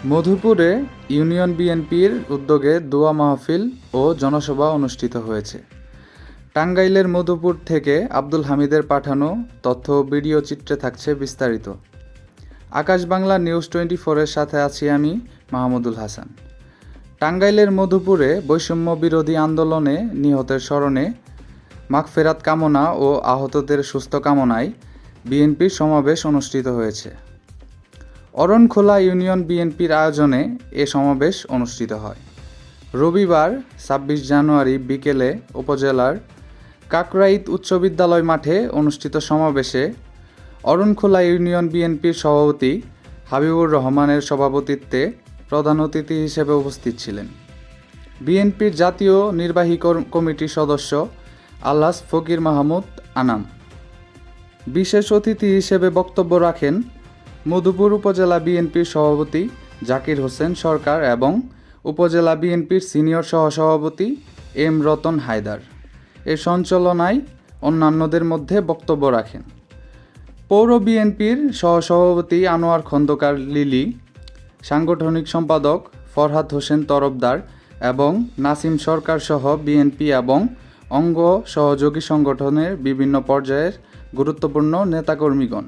মধুপুরে union বিএনপির উদ্যোগে দোয়া মাহফিল ও জনসভা অনুষ্ঠিত হয়েছে। টাঙ্গাইলের মধুপুর থেকে আব্দুল হামিদের পাঠানো তথ্য ও ভিডিও চিত্রে থাকছে বিস্তারিত। আকাশ বাংলা নিউজ 24-এর সাথে আছি আমি মাহমুদুল হাসান। টাঙ্গাইলের মধুপুরে বৈষম্য বিরোধী আন্দোলনে নিহতের স্মরণে মাগফেরাত কামনা ও আহতদের সুস্থ কামনায় বিএনপির সমাবেশ অনুষ্ঠিত হয়েছে। অরণখোলা ইউনিয়ন বিএনপির আয়োজনে এ সমাবেশ অনুষ্ঠিত হয়। রবিবার 26 জানুয়ারি বিকেলে উপজেলার কাকরাইত উচ্চ বিদ্যালয় মাঠে অনুষ্ঠিত সমাবেশে অরণখোলা ইউনিয়ন বিএনপির সভাপতি হাবিবুর রহমানের সভাপতিত্বে প্রধান অতিথি হিসেবে উপস্থিত ছিলেন বিএনপির জাতীয় নির্বাহী কমিটির সদস্য আলহাজ ফকির মাহমুদ আনাম। বিশেষ অতিথি হিসেবে বক্তব্য রাখেন মধুপুর উপজেলা বিএনপির সভাপতি জাকির হোসেন সরকার এবং উপজেলা বিএনপির সিনিয়র সহসভাপতি এম রতন হায়দার। এর সঞ্চালনায় অন্যান্যদের মধ্যে বক্তব্য রাখেন পৌর বিএনপির সহসভাপতি আনোয়ার খন্দকার লিলি, সাংগঠনিক সম্পাদক ফরহাদ হোসেন তরফদার এবং নাসিম সরকার সহ বিএনপি এবং অঙ্গ সহযোগী সংগঠনের বিভিন্ন পর্যায়ের গুরুত্বপূর্ণ নেতাকর্মীগণ।